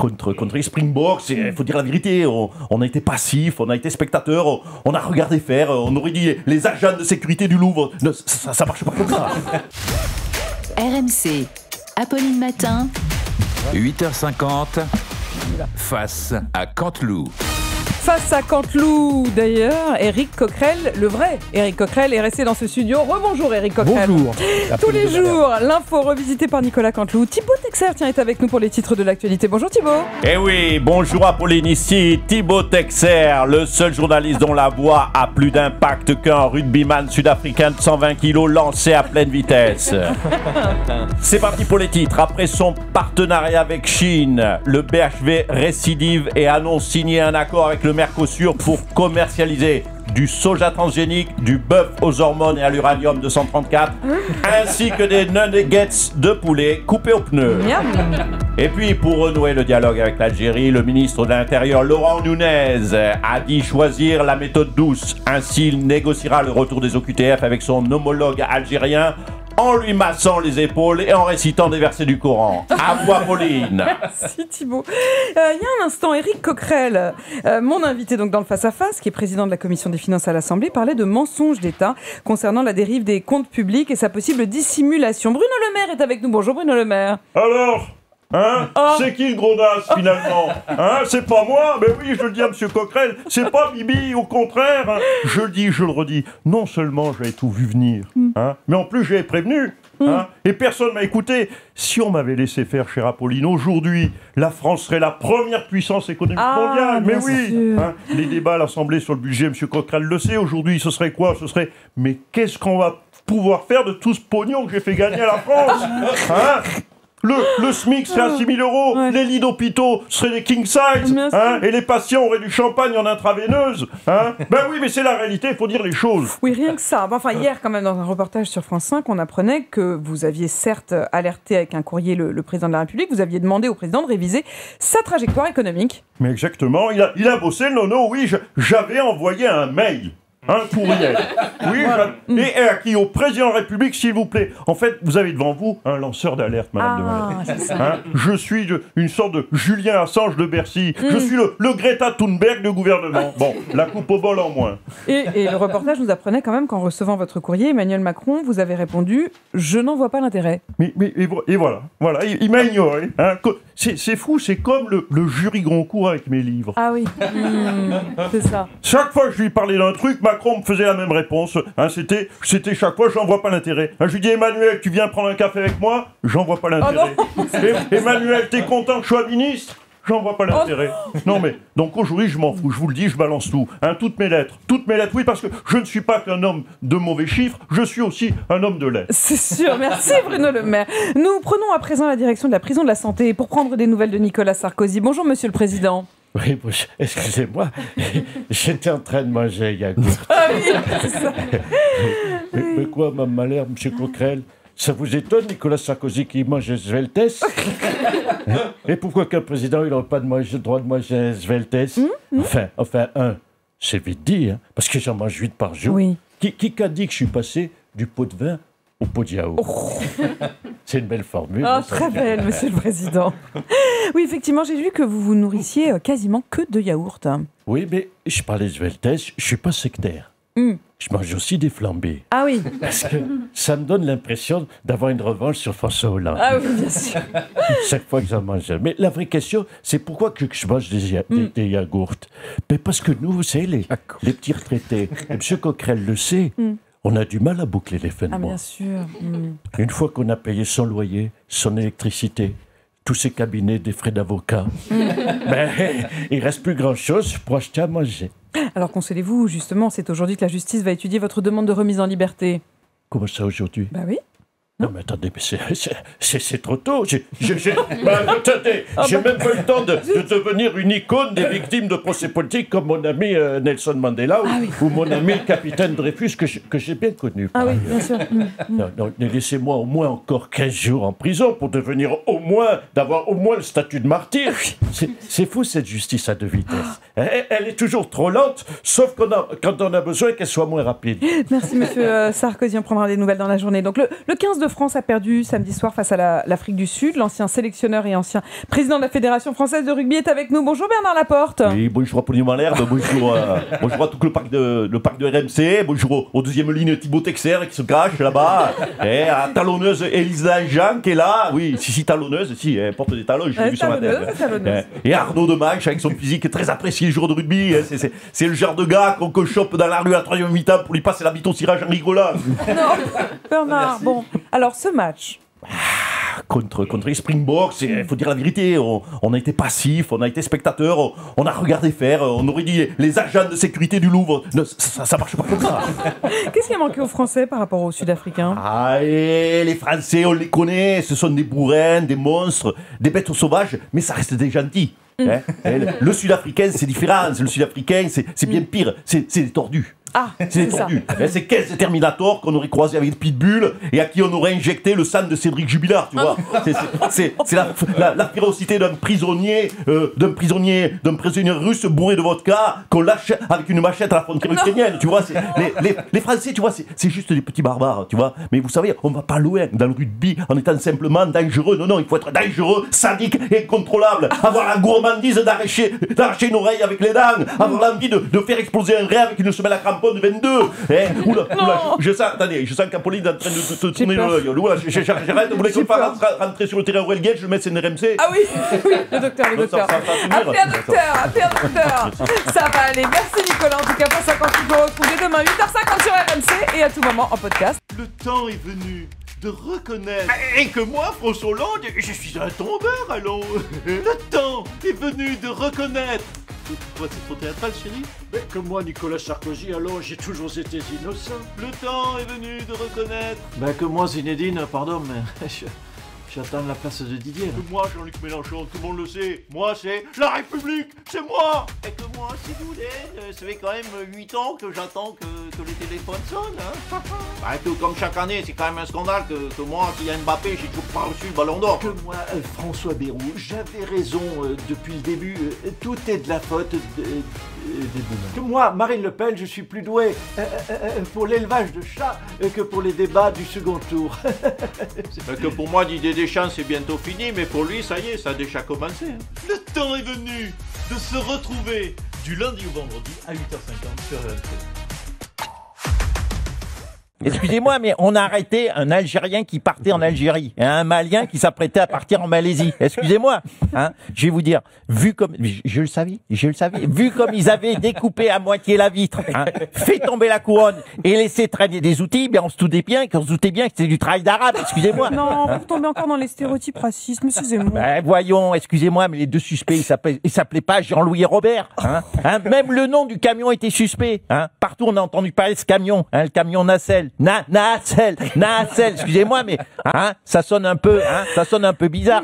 contre les Springboks. Il faut dire la vérité, on a été passifs, on a été spectateurs, on a regardé faire, on aurait dit les agents de sécurité du Louvre. Non, ça marche pas comme ça. RMC, Apolline Matin. 8h50, face à Canteloup. Face à Canteloup, d'ailleurs, Éric Coquerel, le vrai Éric Coquerel, est resté dans ce studio. Rebonjour Éric Coquerel. Bonjour. Tous les jours, l'info revisitée par Nicolas Canteloup. Thibaut Texer est avec nous pour les titres de l'actualité. Bonjour Thibaut. Eh oui, bonjour Apolline, ici Thibaut Texer, le seul journaliste dont la voix a plus d'impact qu'un rugbyman sud-africain de 120 kilos lancé à pleine vitesse. C'est parti pour les titres. Après son partenariat avec Chine, le BHV récidive et annonce signer un accord avec le Mercosur pour commercialiser du soja transgénique, du bœuf aux hormones et à l'uranium 234, ainsi que des nuggets de poulet coupés aux pneus. Miam. Et puis, pour renouer le dialogue avec l'Algérie, le ministre de l'Intérieur, Laurent Nunez, a dit choisir la méthode douce. Ainsi, il négociera le retour des OQTF avec son homologue algérien en lui massant les épaules et en récitant des versets du Coran. À vous, Apolline. Merci Thibaut. Il y a un instant, Éric Coquerel, mon invité donc dans le face-à-face, qui est président de la Commission des finances à l'Assemblée, parlait de mensonges d'État concernant la dérive des comptes publics et sa possible dissimulation. Bruno Le Maire est avec nous. Bonjour Bruno Le Maire. Alors c'est qui le gros naze finalement? C'est pas moi? Mais oui, je le dis à monsieur Coquerel, c'est pas Bibi, au contraire. Je le dis, je le redis, non seulement j'avais tout vu venir, mais en plus j'avais prévenu. Et personne m'a écouté. Si on m'avait laissé faire, cher Apolline, aujourd'hui, la France serait la première puissance économique mondiale. Mais oui, les débats à l'Assemblée sur le budget, monsieur Coquerel le sait, aujourd'hui, ce serait quoi? Ce serait, mais qu'est-ce qu'on va pouvoir faire de tout ce pognon que j'ai fait gagner à la France? Le SMIC serait à 6 000 euros, les lits d'hôpitaux seraient des king size, et les patients auraient du champagne en intraveineuse. Ben oui, mais c'est la réalité, il faut dire les choses. Oui, rien que ça. Enfin, hier, quand même, dans un reportage sur France 5, on apprenait que vous aviez certes alerté avec un courrier le président de la République, vous aviez demandé au président de réviser sa trajectoire économique. Mais exactement, il a bossé le nono, oui, j'avais envoyé un mail. Un courriel. Oui, et à qui? Au président de la République, s'il vous plaît. En fait, vous avez devant vous un lanceur d'alerte, madame de Malet. Je suis une sorte de Julien Assange de Bercy. Je suis le Greta Thunberg du gouvernement. Bon, la coupe au bol en moins. Et le reportage nous apprenait quand même qu'en recevant votre courrier, Emmanuel Macron, vous avez répondu « Je n'en vois pas l'intérêt ». Et voilà, il m'a ignoré. C'est fou, c'est comme le jury Goncourt avec mes livres. Ah oui, c'est ça. Chaque fois que je lui parlais d'un truc, Macron me faisait la même réponse. C'était chaque fois, j'en vois pas l'intérêt. Je lui dis, Emmanuel, tu viens prendre un café avec moi? J'en vois pas l'intérêt. Emmanuel, t'es content que je sois ministre? J'en vois pas l'intérêt. Non mais, donc aujourd'hui, je m'en fous, je vous le dis, je balance tout. Toutes mes lettres, oui, parce que je ne suis pas qu'un homme de mauvais chiffres, je suis aussi un homme de lettres. C'est sûr, merci Bruno Le Maire. Nous prenons à présent la direction de la prison de la Santé pour prendre des nouvelles de Nicolas Sarkozy. Bonjour Monsieur le Président. Oui, excusez-moi, j'étais en train de manger un yaourt. Ah oui, c'est ça. Mais quoi, Mme Malherbe, M. Coquerel? Ça vous étonne, Nicolas Sarkozy, qui mange un Sveltes? Et pourquoi qu'un président, il n'aurait pas le droit de manger un Sveltes? Enfin, c'est vite dit, parce que j'en mange 8 par jour. Oui. Qui a dit que je suis passé du pot de vin au pot de yaourt? C'est une belle formule. Très belle, Monsieur le Président. Oui, effectivement, j'ai vu que vous vous nourrissiez quasiment que de yaourt. Oui, mais je parlais de Sveltes, je ne suis pas sectaire. Je mange aussi des flambés. Ah oui. Parce que ça me donne l'impression d'avoir une revanche sur François Hollande. Ah oui, bien sûr. Chaque fois que j'en mange. Mais la vraie question, c'est pourquoi que je mange des yaourts? Mais parce que nous, vous savez, les petits retraités, et M. Coquerel le sait, on a du mal à boucler les fins de mois. Bien sûr. Une fois qu'on a payé son loyer, son électricité, tous ses cabinets, des frais d'avocat, il reste plus grand-chose pour acheter à manger. Alors consolez-vous, justement, c'est aujourd'hui que la justice va étudier votre demande de remise en liberté. Comment ça aujourd'hui? Bah oui. Non mais attendez, c'est trop tôt. Attendez, j'ai même pas eu le temps de devenir une icône des victimes de procès politiques comme mon ami Nelson Mandela ou mon ami le capitaine Dreyfus que j'ai bien connu. Ah oui, bien sûr. Non, laissez-moi au moins encore 15 jours en prison pour d'avoir au moins le statut de martyr. C'est fou cette justice à deux vitesses. Elle est toujours trop lente, sauf quand on a besoin qu'elle soit moins rapide. Merci Monsieur Sarkozy, on prendra des nouvelles dans la journée. Donc le 15 de de France a perdu samedi soir face à l'Afrique du Sud. L'ancien sélectionneur et ancien président de la Fédération française de rugby est avec nous. Bonjour Bernard Laporte. Oui, bonjour Apolline Malherbe, bonjour à tout le parc de RMC, bonjour aux deuxième ligne Thibaut Texer qui se cache là-bas, et à talonneuse Elisa Jean qui est là, oui, si talonneuse, si, elle porte des talons, j'ai vu ce matin. Et Arnaud Demanche avec son physique très apprécié, joueur de rugby, c'est le genre de gars qu'on chope dans la rue à la 3e mi-temps pour lui passer la bite au cirage en rigolant. Non, Bernard, bon, alors ce match... Contre les Springboks, il faut dire la vérité, on a été passif, on a été spectateur, on a regardé faire, on aurait dit les agents de sécurité du Louvre. Non, ça marche pas comme ça. Qu'est-ce qui a manqué aux Français par rapport aux Sud-Africains? Ah, et les Français, on les connaît, ce sont des bourrins, des monstres, des bêtes sauvages, mais ça reste des gentils. Hein. Le Sud-Africain, c'est différent. Le Sud-Africain, c'est bien pire, c'est des tordus. Ah, c'est tordu. C'est 15 Terminator qu'on aurait croisé avec des pitbulls et à qui on aurait injecté le sang de Cédric Jubilard, tu vois. C'est la férocité d'un prisonnier russe bourré de vodka qu'on lâche avec une machette à la frontière ukrainienne, tu vois. Les Français, tu vois, c'est juste des petits barbares, tu vois. Mais vous savez, on va pas loin dans le rugby en étant simplement dangereux. Non, il faut être dangereux, sadique et incontrôlable. Avoir la gourmandise d'arracher une oreille avec les dents, avoir l'envie de faire exploser un rêve avec une semelle à crampons de 22. Oula, je sens qu'Apolline est en train de te tourner l'œil. Oula, j'arrête, vous voulez qu'on fasse rentrer sur le terrain Aurel Gage, je mets RMC. Ah oui, le docteur. Appelez un docteur. Ça va aller. Merci Nicolas, en tout cas, pour 50 vous retrouvez demain 8h50 sur RMC et à tout moment en podcast. Le temps est venu de reconnaître et que moi, François Hollande, je suis un tombeur, allons. Le temps est venu de reconnaître. Toi, c'est trop théâtral, chérie? Mais comme moi, Nicolas Sarkozy, alors j'ai toujours été innocent. Le temps est venu de reconnaître. Ben que moi, Zinedine, pardon, mais j'attends la place de Didier. Que moi, Jean-Luc Mélenchon, tout le monde le sait. Moi, c'est la République, c'est moi. Et que moi, Sidoulen, ça fait quand même 8 ans que j'attends que les téléphones sonnent. Hein. Bah, tout comme chaque année, c'est quand même un scandale que moi, s'il y a Mbappé, j'ai toujours pas reçu le ballon d'or. Que moi, François Bayrou, j'avais raison depuis le début. Tout est de la faute des boomers. Que moi, Marine Le Pen, je suis plus doué pour l'élevage de chats que pour les débats du second tour. Que pour moi, Didier Deschamps, c'est bientôt fini, mais pour lui, ça y est, ça a déjà commencé. Hein. Le temps est venu de se retrouver du lundi au vendredi à 8h50 sur RMC. Excusez-moi, mais on a arrêté un Algérien qui partait en Algérie et un Malien qui s'apprêtait à partir en Malaisie. Excusez-moi, hein. Je vais vous dire, vu comme, je le savais, vu comme ils avaient découpé à moitié la vitre, hein, fait tomber la couronne et laissé traîner des outils, bien on se doutait bien que c'était du travail d'arabe. Excusez-moi. Non, vous tombez encore dans les stéréotypes racistes, excusez-moi. Ben, voyons, excusez-moi, mais les deux suspects, ils s'appelaient pas Jean-Louis et Robert, hein. Même le nom du camion était suspect, hein. Partout on a entendu parler de ce camion, hein, le camion Nacelle. Nacelle, excusez-moi, mais hein, ça sonne un peu bizarre.